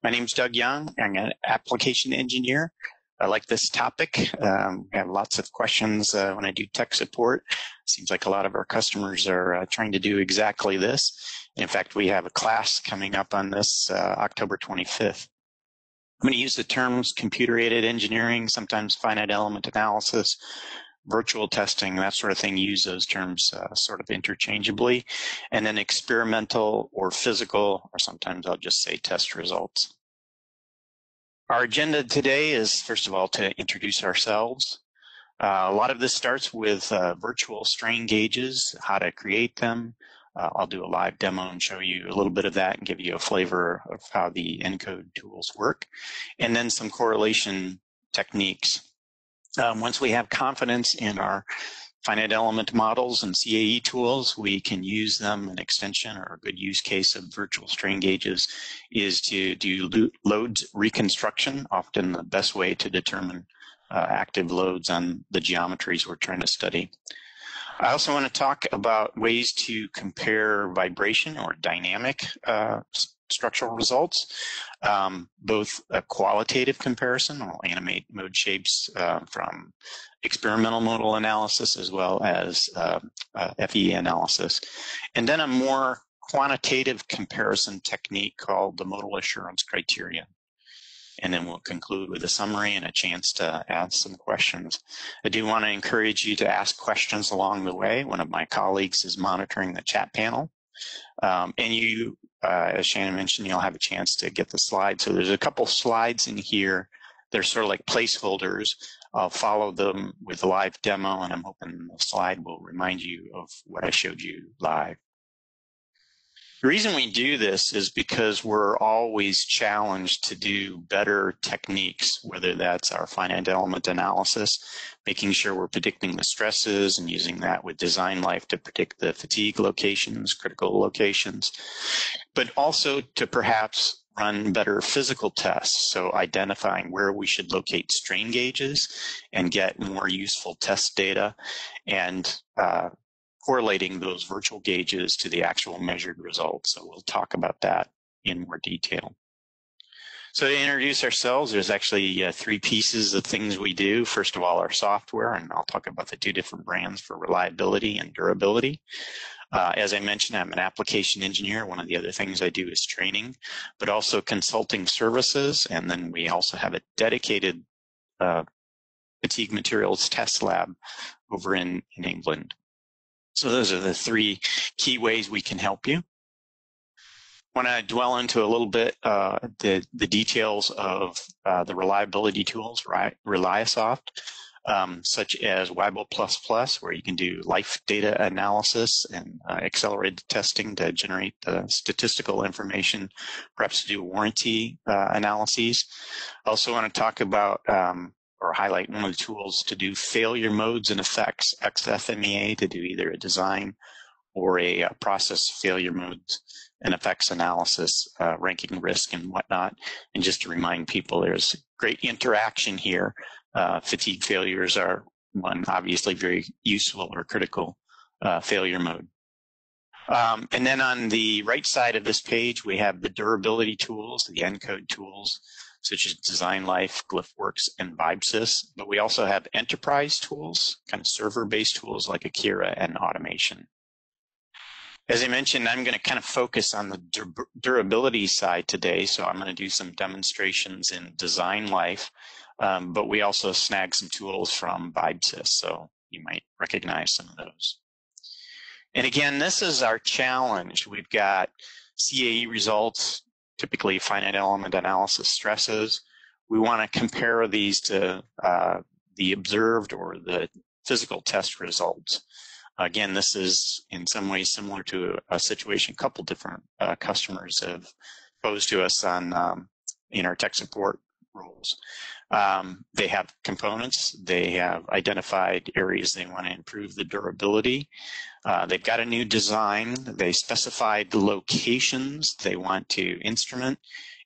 My name is Doug Young. I'm an application engineer. I like this topic. I have lots of questions when I do tech support. Seems like a lot of our customers are trying to do exactly this. In fact, we have a class coming up on this October 25th. I'm going to use the terms computer-aided engineering, sometimes finite element analysis, virtual testing, that sort of thing. Use those terms sort of interchangeably. And then experimental or physical, or sometimes I'll just say test results. Our agenda today is, first of all, to introduce ourselves. A lot of this starts with virtual strain gauges, how to create them. I'll do a live demo and show you a little bit of that and give you a flavor of how the nCode tools work. And then some correlation techniques. Once we have confidence in our finite element models and CAE tools, we can use them. An extension or a good use case of virtual strain gauges is to do loads reconstruction, often the best way to determine active loads on the geometries we're trying to study. I also want to talk about ways to compare vibration or dynamic structural results, both a qualitative comparison. I'll animate mode shapes from experimental modal analysis as well as FE analysis. And then a more quantitative comparison technique called the Modal Assurance Criterion. And then we'll conclude with a summary and a chance to ask some questions. I do want to encourage you to ask questions along the way. One of my colleagues is monitoring the chat panel. And you, as Shannon mentioned, you'll have a chance to get the slides. So there's a couple slides in here. They're sort of like placeholders. I'll follow them with a live demo, and I'm hoping the slide will remind you of what I showed you live. The reason we do this is because we're always challenged to do better techniques, whether that's our finite element analysis, making sure we're predicting the stresses and using that with design life to predict the fatigue locations, critical locations, but also to perhaps run better physical tests, so identifying where we should locate strain gauges and get more useful test data, and correlating those virtual gauges to the actual measured results. So we'll talk about that in more detail. So to introduce ourselves, there's actually three pieces of things we do. First of all, our software, and I'll talk about the two different brands for reliability and durability. As I mentioned, I'm an application engineer. One of the other things I do is training, but also consulting services. And then we also have a dedicated fatigue materials test lab over in England. So those are the three key ways we can help you. I want to dwell into a little bit the details of the reliability tools, ReliaSoft, such as Wibble++, where you can do life data analysis and accelerated testing to generate the statistical information, perhaps to do warranty analyses. I also want to talk about or highlight one of the tools to do failure modes and effects, XFMEA, to do either a design or a process failure modes and effects analysis, ranking risk and whatnot. And just to remind people, there's great interaction here. Fatigue failures are one obviously very useful or critical failure mode. And then on the right side of this page, we have the durability tools, the nCode tools, such as Design Life, GlyphWorks, and VibeSys. But we also have enterprise tools, kind of server-based tools like Akira and automation. As I mentioned, I'm going to kind of focus on the durability side today. So I'm going to do some demonstrations in Design Life, but we also snag some tools from VibeSys, so you might recognize some of those. And again, this is our challenge. We've got CAE results, typically finite element analysis stresses. We want to compare these to the observed or the physical test results. Again, this is in some ways similar to a situation a couple different customers have posed to us on in our tech support roles. They have components. They have identified areas they want to improve the durability. They've got a new design. They specified the locations they want to instrument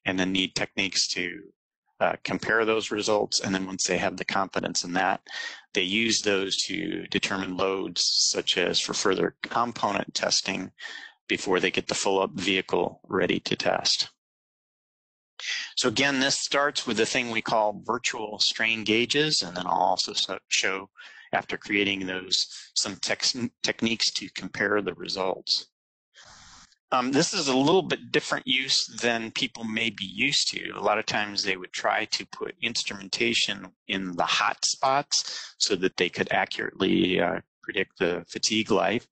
and then need techniques to compare those results. And then once they have the confidence in that, they use those to determine loads, such as for further component testing before they get the full up vehicle ready to test. So again, this starts with the thing we call virtual strain gauges, and then I'll also show, after creating those, some techniques to compare the results. This is a little bit different use than people may be used to. A lot of times they would try to put instrumentation in the hot spots so that they could accurately predict the fatigue life.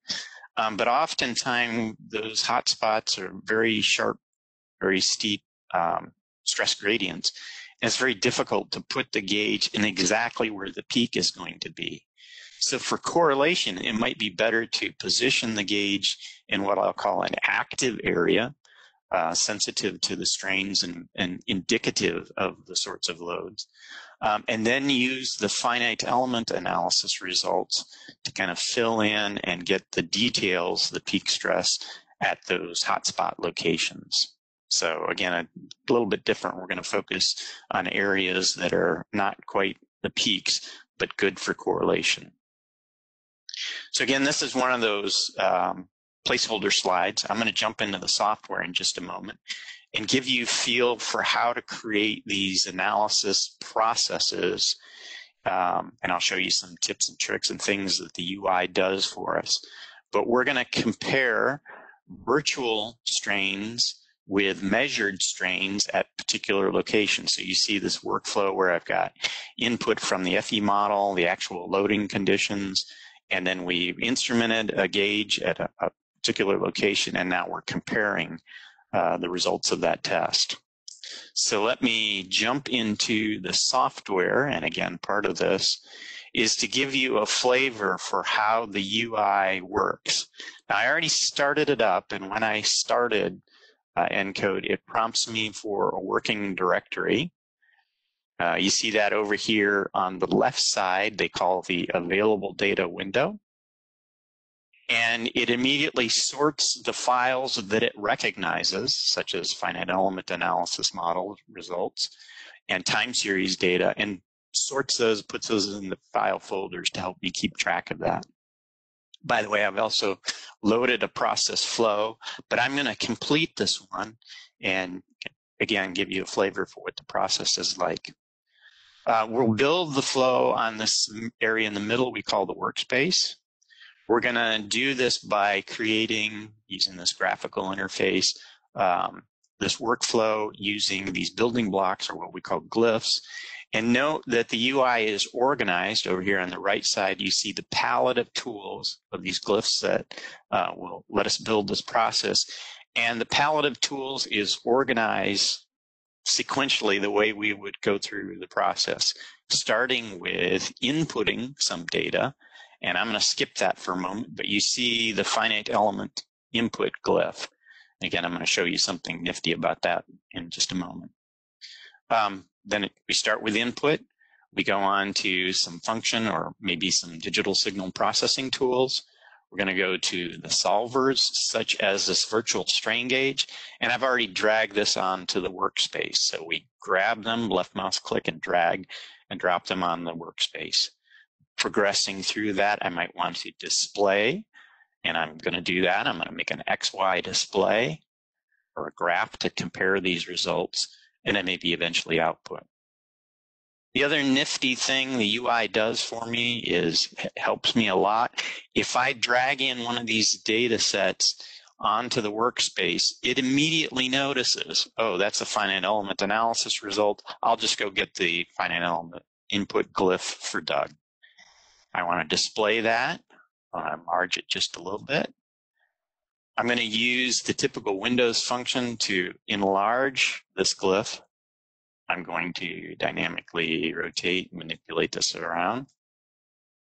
But oftentimes those hot spots are very sharp, very steep stress gradients. And it's very difficult to put the gauge in exactly where the peak is going to be. So for correlation, it might be better to position the gauge in what I'll call an active area, sensitive to the strains and indicative of the sorts of loads. And then use the finite element analysis results to kind of fill in and get the details, the peak stress at those hotspot locations. So again, a little bit different. We're going to focus on areas that are not quite the peaks, but good for correlation. So again, this is one of those placeholder slides. I'm going to jump into the software in just a moment and give you a feel for how to create these analysis processes. And I'll show you some tips and tricks and things that the UI does for us. But we're going to compare virtual strains with measured strains at particular locations. So you see this workflow where I've got input from the FE model, the actual loading conditions, and then we instrumented a gauge at a particular location, and now we're comparing the results of that test. So let me jump into the software, and again, part of this is to give you a flavor for how the UI works. Now, I already started it up, and when I started nCode, it prompts me for a working directory. You see that over here on the left side, they call the available data window. And it immediately sorts the files that it recognizes, such as finite element analysis model results and time series data, and sorts those, puts those in the file folders to help me keep track of that. By the way, I've also loaded a process flow, but I'm going to complete this one and, again, give you a flavor for what the process is like. We'll build the flow on this area in the middle we call the workspace. We're going to do this by creating, using this graphical interface, this workflow using these building blocks, or what we call glyphs. And note that the UI is organized. Over here on the right side, you see the palette of tools of these glyphs that will let us build this process. And the palette of tools is organized sequentially the way we would go through the process, starting with inputting some data. And I'm going to skip that for a moment, but you see the finite element input glyph. Again, I'm going to show you something nifty about that in just a moment. Then we start with input. We go on to some function or maybe some digital signal processing tools. We're going to go to the solvers, such as this virtual strain gauge. And I've already dragged this onto the workspace. So we grab them, left mouse click and drag, and drop them on the workspace. Progressing through that, I might want to display, and I'm going to do that. I'm going to make an XY display or a graph to compare these results, and then maybe eventually output. The other nifty thing the UI does for me is it helps me a lot. If I drag in one of these data sets onto the workspace, it immediately notices, oh, that's a finite element analysis result. I'll just go get the finite element input glyph for Doug. I want to display that. I want to enlarge it just a little bit. I'm going to use the typical Windows function to enlarge this glyph. I'm going to dynamically rotate, manipulate this around.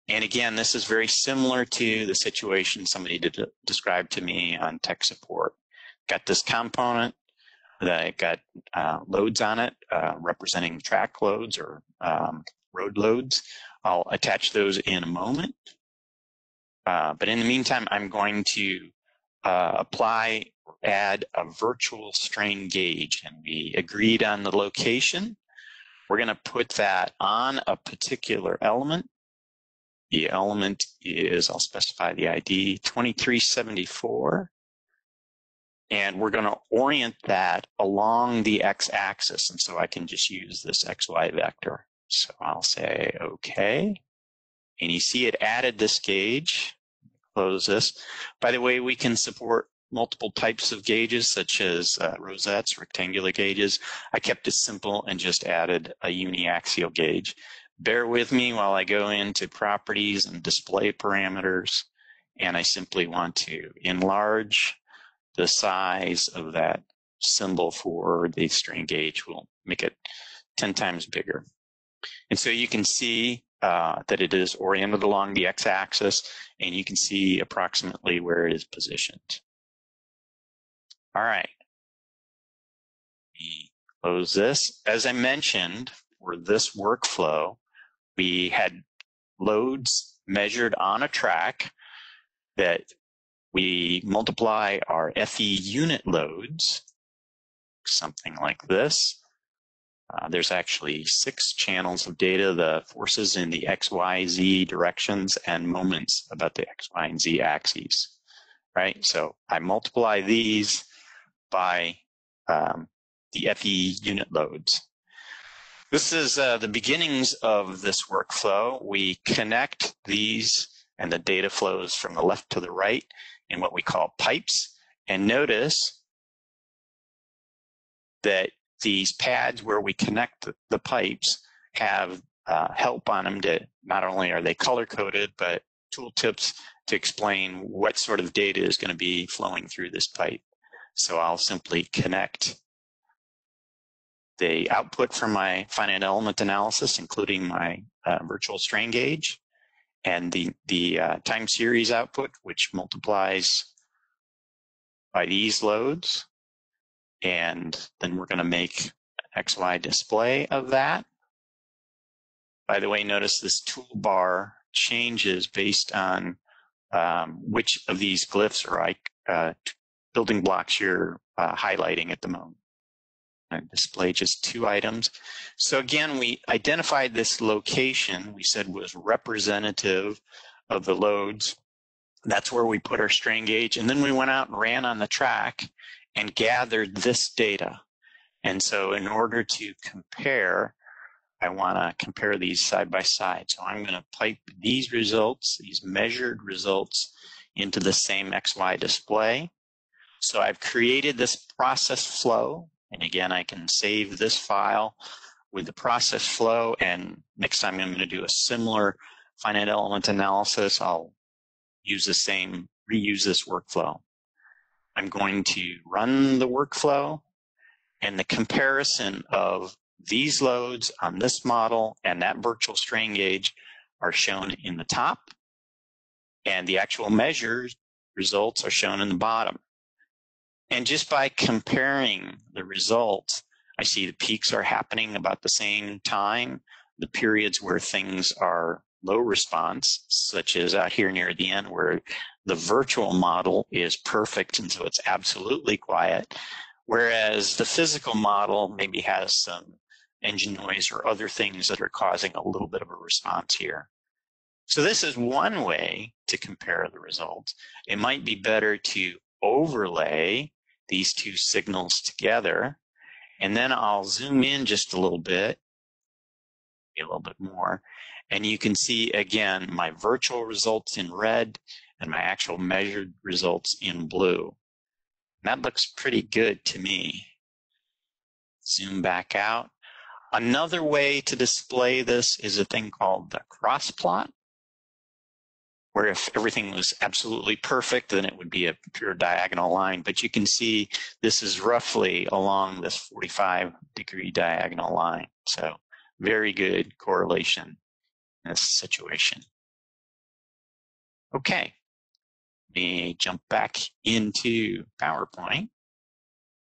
And again, this is very similar to the situation somebody described to me on tech support. Got this component that got loads on it, representing track loads or road loads. I'll attach those in a moment. But in the meantime, I'm going to add a virtual strain gauge, and we agreed on the location. We're going to put that on a particular element. The element is, I'll specify the ID, 2374. And we're going to orient that along the x-axis. And so I can just use this xy vector. So I'll say OK. And you see it added this gauge. Close this. By the way, we can support multiple types of gauges, such as rosettes, rectangular gauges. I kept it simple and just added a uniaxial gauge. Bear with me while I go into properties and display parameters, and I simply want to enlarge the size of that symbol for the strain gauge. We'll make it 10 times bigger. And so you can see that it is oriented along the x-axis, and you can see approximately where it is positioned. All right. We close this. As I mentioned, for this workflow, we had loads measured on a track that we multiply our FE unit loads, something like this. There's actually 6 channels of data, the forces in the X, Y, Z directions, and moments about the X, Y, and Z axes, right? So I multiply these by the FE unit loads. This is the beginnings of this workflow. We connect these, and the data flows from the left to the right in what we call pipes. And notice that these pads where we connect the pipes have help on them to, not only are they color-coded, but tooltips to explain what sort of data is going to be flowing through this pipe. So I'll simply connect the output from my finite element analysis, including my virtual strain gauge, and the time series output, which multiplies by these loads. And then we're going to make an XY display of that. By the way, notice this toolbar changes based on which of these glyphs or building blocks you're highlighting at the moment. I display just 2 items. So again, we identified this location we said was representative of the loads. That's where we put our strain gauge. And then we went out and ran on the track and gathered this data. And so in order to compare, I want to compare these side by side. So I'm going to pipe these results, these measured results, into the same XY display. So I've created this process flow. And again, I can save this file with the process flow. And next time I'm going to do a similar finite element analysis, I'll use the same, reuse this workflow. I'm going to run the workflow, and the comparison of these loads on this model and that virtual strain gauge are shown in the top, and the actual measures results are shown in the bottom. And just by comparing the results, I see the peaks are happening about the same time. The periods where things are low response, such as out here near the end where the virtual model is perfect and so it's absolutely quiet, whereas the physical model maybe has some engine noise or other things that are causing a little bit of a response here. So this is one way to compare the results. It might be better to overlay these 2 signals together, and then I'll zoom in just a little bit, a little bit more, and you can see again my virtual results in red and my actual measured results in blue. And that looks pretty good to me. Zoom back out. Another way to display this is a thing called the cross plot, where if everything was absolutely perfect, then it would be a pure diagonal line. But you can see this is roughly along this 45-degree diagonal line. So very good correlation in this situation. Okay, let me jump back into PowerPoint.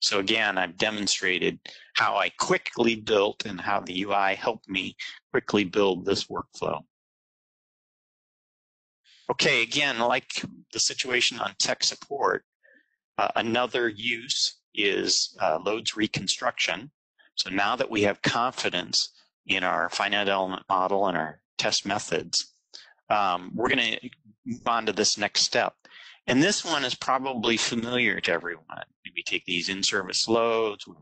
So again, I've demonstrated how I quickly built and how the UI helped me quickly build this workflow. Okay, again, like the situation on tech support, another use is loads reconstruction. So now that we have confidence in our finite element model and our test methods, we're going to move on to this next step. And this one is probably familiar to everyone. We take these in-service loads, we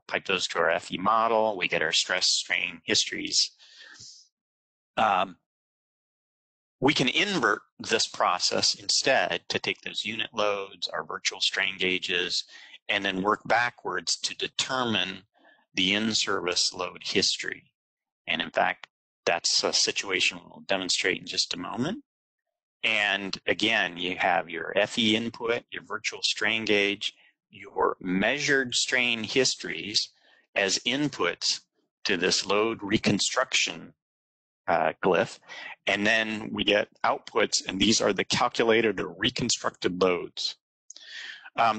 pipe those to our FE model, we get our stress strain histories. We can invert this process instead to take those unit loads, our virtual strain gauges, and then work backwards to determine the in-service load history. And in fact, that's a situation we'll demonstrate in just a moment. And again, you have your FE input, your virtual strain gauge, your measured strain histories as inputs to this load reconstruction glyph. And then we get outputs, and these are the calculated or reconstructed loads.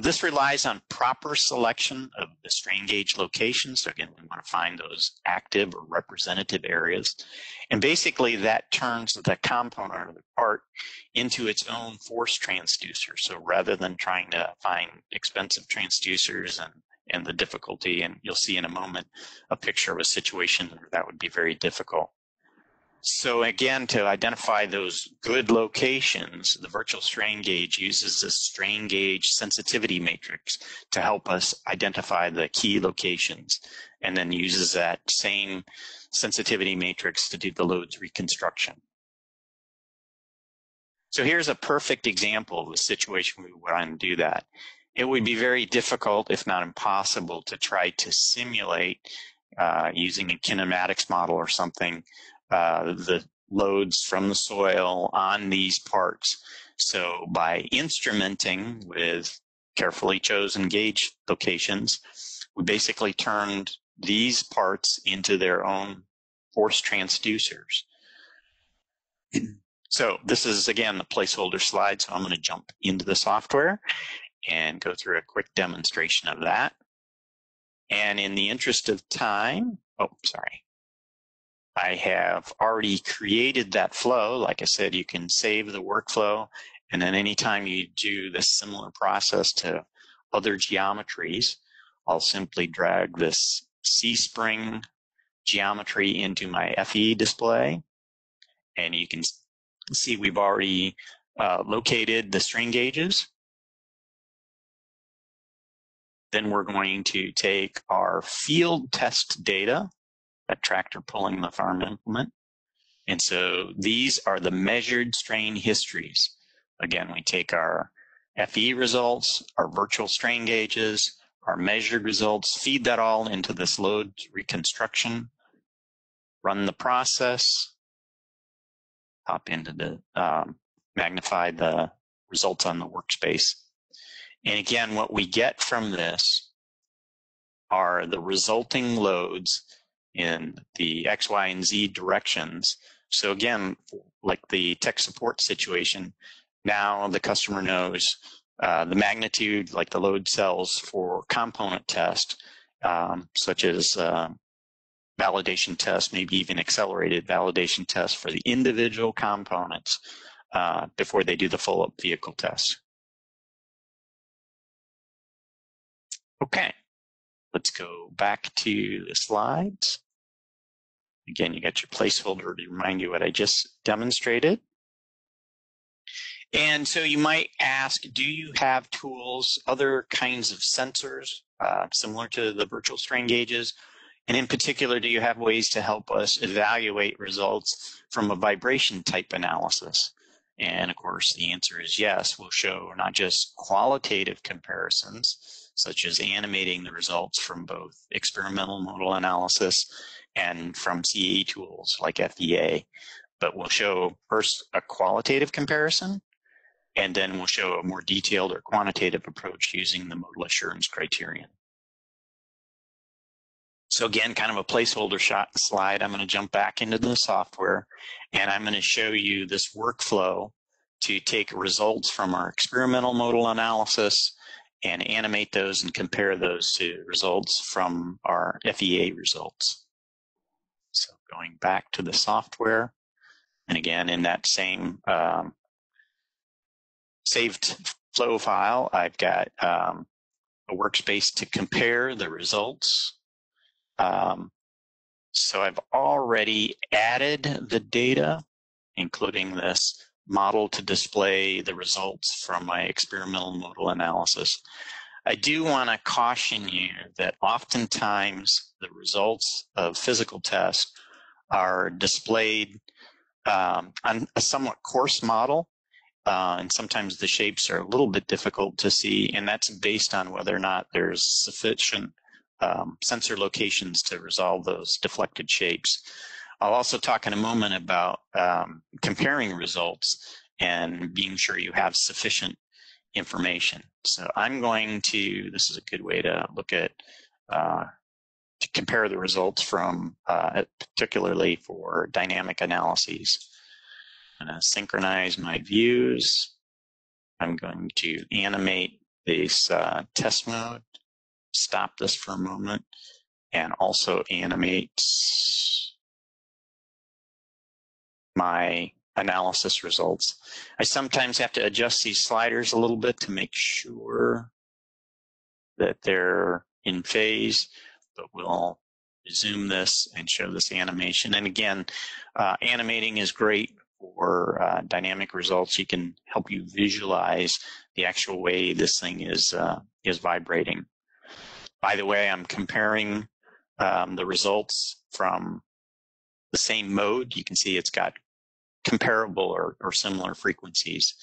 This relies on proper selection of the strain gauge location. So again, we want to find those active or representative areas. And basically that turns the component or the part into its own force transducer. So rather than trying to find expensive transducers and the difficulty, and you'll see in a moment a picture of a situation where that would be very difficult. So again, to identify those good locations, the virtual strain gauge uses this strain gauge sensitivity matrix to help us identify the key locations, and then uses that same sensitivity matrix to do the loads reconstruction. So here's a perfect example of a situation we want to do that. It would be very difficult, if not impossible, to try to simulate using a kinematics model or something the loads from the soil on these parts. So by instrumenting with carefully chosen gauge locations, we basically turned these parts into their own force transducers. So this is, again, the placeholder slide, so I'm going to jump into the software and go through a quick demonstration of that. And in the interest of time, I have already created that flow. Like I said, you can save the workflow, and then anytime you do this similar process to other geometries, I'll simply drag this C-spring geometry into my FE display, and you can see we've already located the strain gauges. Then we're going to take our field test data, that tractor pulling the farm implement. And so these are the measured strain histories. Again, we take our FE results, our virtual strain gauges, our measured results, feed that all into this load reconstruction, run the process, hop into the, magnify the results on the workspace. And again, what we get from this are the resulting loads in the X, Y, and Z directions. So again, like the tech support situation, now the customer knows the magnitude, like the load cells for component test, such as validation test, maybe even accelerated validation test for the individual components before they do the full-up vehicle test. Okay, let's go back to the slides. Again, you got your placeholder to remind you what I just demonstrated. And so you might ask, do you have tools, other kinds of sensors, similar to the virtual strain gauges? And in particular, do you have ways to help us evaluate results from a vibration type analysis? And of course, the answer is yes. We'll show not just qualitative comparisons, such as animating the results from both experimental modal analysis and from CAE tools like FEA, but we'll show first a qualitative comparison, and then we'll show a more detailed or quantitative approach using the Modal Assurance Criterion. So again, kind of a placeholder slide. I'm going to jump back into the software, and I'm going to show you this workflow to take results from our experimental modal analysis and animate those and compare those to results from our FEA results. So going back to the software, and again, in that same saved flow file, I've got a workspace to compare the results. So I've already added the data, including this model to display the results from my experimental modal analysis. I do want to caution you that oftentimes the results of physical tests are displayed on a somewhat coarse model, and sometimes the shapes are a little bit difficult to see, and that's based on whether or not there's sufficient sensor locations to resolve those deflected shapes. I'll also talk in a moment about comparing results and being sure you have sufficient information. So I'm going to, this is a good way to look at, to compare the results from, particularly for dynamic analyses. I'm going to synchronize my views. I'm going to animate this test mode, stop this for a moment, and also animate my analysis results. I sometimes have to adjust these sliders a little bit to make sure that they're in phase, but we'll zoom this and show this animation. And again, animating is great for dynamic results. You can help you visualize the actual way this thing is vibrating. By the way, I'm comparing the results from the same mode. You can see it's got comparable or similar frequencies.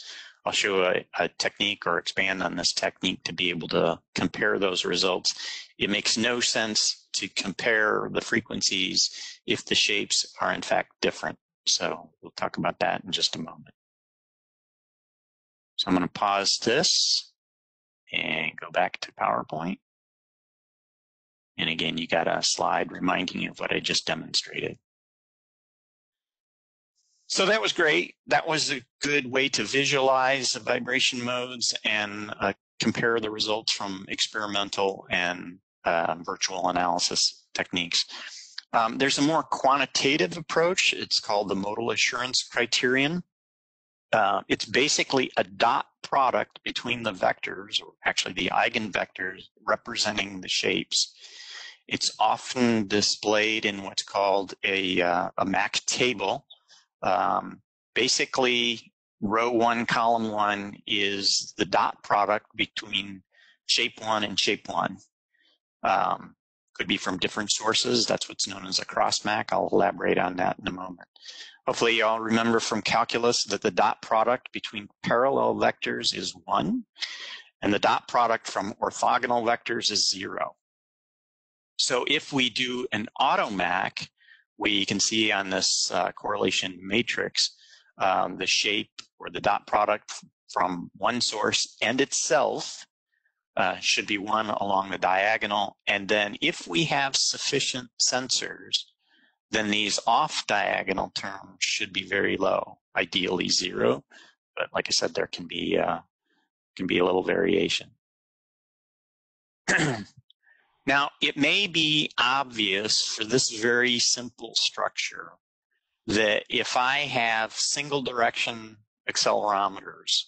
I'll show a technique or expand on this technique to be able to compare those results. It makes no sense to compare the frequencies if the shapes are in fact different. So we'll talk about that in just a moment. So I'm going to pause this and go back to PowerPoint. And again, you got a slide reminding you of what I just demonstrated. So that was great. That was a good way to visualize the vibration modes and compare the results from experimental and virtual analysis techniques. There's a more quantitative approach. It's called the Modal Assurance Criterion. It's basically a dot product between the vectors, or actually the eigenvectors representing the shapes. It's often displayed in what's called a MAC table. Basically, row 1, column 1 is the dot product between shape 1 and shape 1. Could be from different sources. That's what's known as a cross MAC. I'll elaborate on that in a moment. Hopefully you all remember from calculus that the dot product between parallel vectors is 1, and the dot product from orthogonal vectors is 0. So if we do an auto MAC, we can see on this correlation matrix the shape or the dot product from one source and itself should be 1 along the diagonal. And then if we have sufficient sensors, then these off-diagonal terms should be very low, ideally 0. But like I said, there can be a little variation. Now, it may be obvious for this very simple structure that if I have single direction accelerometers,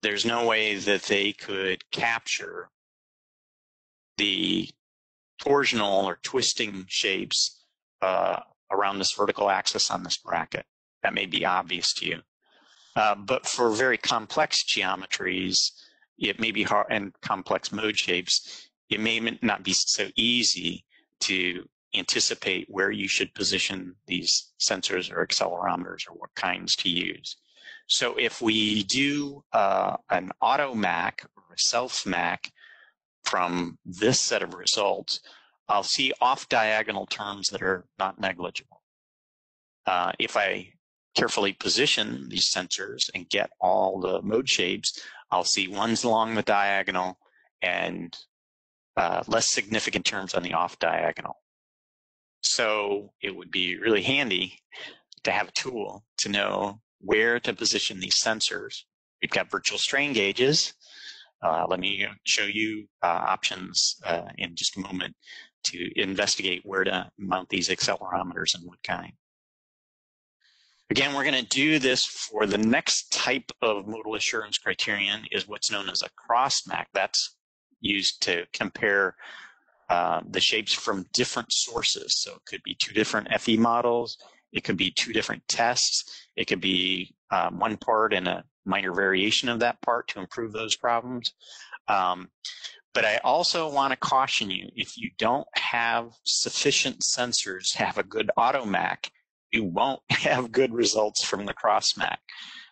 there's no way that they could capture the torsional or twisting shapes around this vertical axis on this bracket. That may be obvious to you. But for very complex geometries, it may be hard, and complex mode shapes, it may not be so easy to anticipate where you should position these sensors or accelerometers or what kinds to use. So if we do an auto MAC or a self MAC from this set of results, I'll see off-diagonal terms that are not negligible. If I carefully position these sensors and get all the mode shapes, I'll see ones along the diagonal and less significant terms on the off-diagonal. So it would be really handy to have a tool to know where to position these sensors. We've got virtual strain gauges. Let me show you options in just a moment to investigate where to mount these accelerometers and what kind. Again, we're going to do this for the next type of modal assurance criterion is what's known as a cross MAC. That's used to compare the shapes from different sources. So it could be 2 different FE models. It could be 2 different tests. It could be one part and a minor variation of that part to improve those problems. But I also want to caution you, if you don't have sufficient sensors to have a good automac, you won't have good results from the crossmac.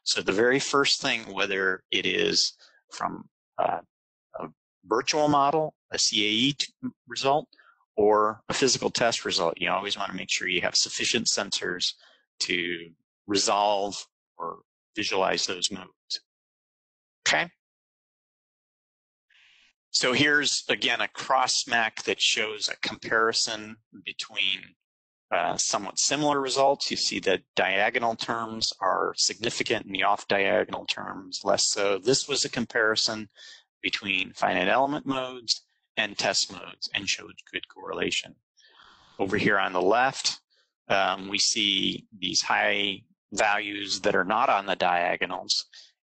So the very first thing, whether it is from a virtual model, a CAE result, or a physical test result, you always want to make sure you have sufficient sensors to resolve or visualize those modes. Okay? So here's, again, a crossmac that shows a comparison between somewhat similar results. You see that diagonal terms are significant and the off-diagonal terms less so. This was a comparison between finite element modes and test modes and showed good correlation. Over here on the left, we see these high values that are not on the diagonals.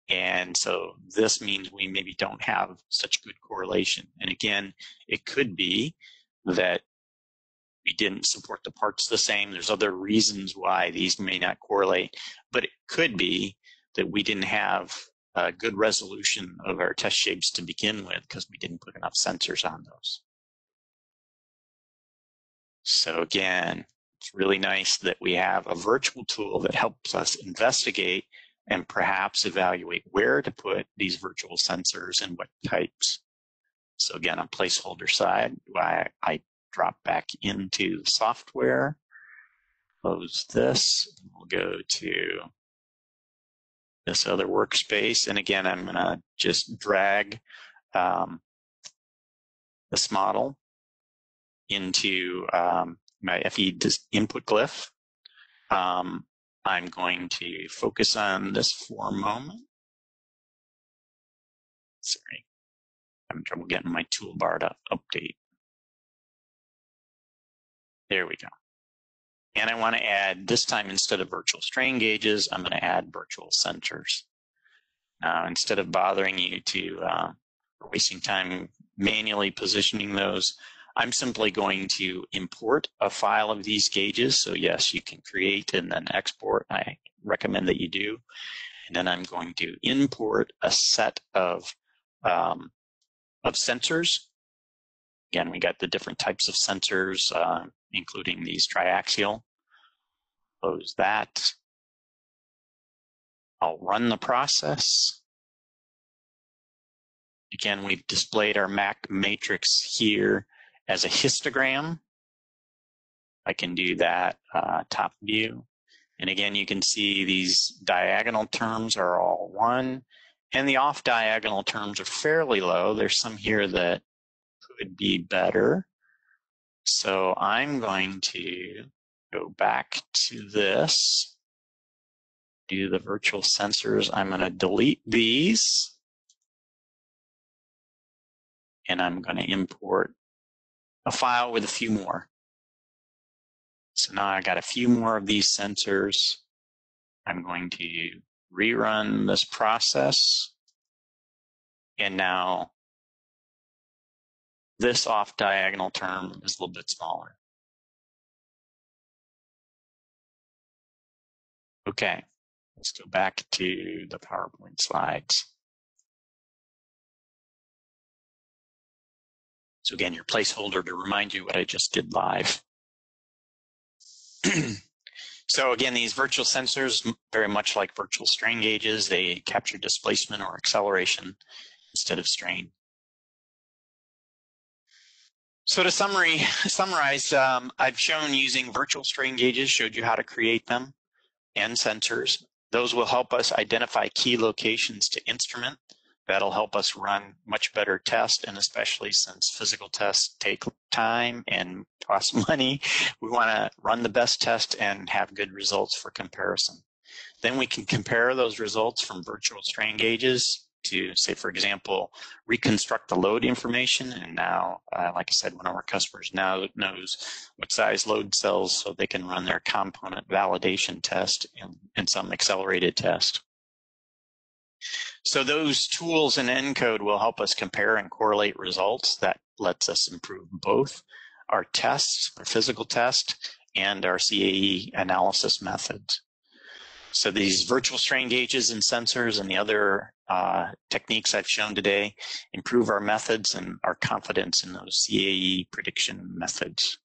And so this means we maybe don't have such good correlation. And again, it could be that we didn't support the parts the same. There's other reasons why these may not correlate, but it could be that we didn't have a good resolution of our test shapes to begin with because we didn't put enough sensors on those. So again, it's really nice that we have a virtual tool that helps us investigate and perhaps evaluate where to put these virtual sensors and what types. So again, on placeholder side, I drop back into software, close this, we'll go to this other workspace. And again, I'm gonna just drag this model into my FE input glyph. I'm going to focus on this for a moment. Sorry, I'm having trouble getting my toolbar to update. There we go. And I want to add, this time instead of virtual strain gauges, I'm going to add virtual sensors. Now, instead of bothering you to wasting time manually positioning those, I'm simply going to import a file of these gauges. So yes, you can create and then export. I recommend that you do. And then I'm going to import a set of sensors. Again, we got the different types of sensors, including these triaxial. Close that. I'll run the process. Again, we've displayed our MAC matrix here as a histogram. I can do that top view. And again, you can see these diagonal terms are all 1, and the off-diagonal terms are fairly low. There's some here that could be better. So I'm going to go back to this, do the virtual sensors. I'm going to delete these, and I'm going to import a file with a few more. So now I got a few more of these sensors. I'm going to rerun this process. And now this off diagonal term is a little bit smaller. Okay, let's go back to the PowerPoint slides. So again, your placeholder to remind you what I just did live. So again, these virtual sensors, very much like virtual strain gauges, they capture displacement or acceleration instead of strain. So to summarize, I've shown using virtual strain gauges, showed you how to create them, and sensors. Those will help us identify key locations to instrument. That'll help us run much better tests, and especially since physical tests take time and cost money, we want to run the best test and have good results for comparison. Then we can compare those results from virtual strain gauges to, say, for example, reconstruct the load information. And now, like I said, one of our customers now knows what size load cells so they can run their component validation test and some accelerated test. So those tools in nCode will help us compare and correlate results. That lets us improve both our tests, our physical test, and our CAE analysis methods. So these virtual strain gauges and sensors and the other techniques I've shown today improve our methods and our confidence in those CAE prediction methods.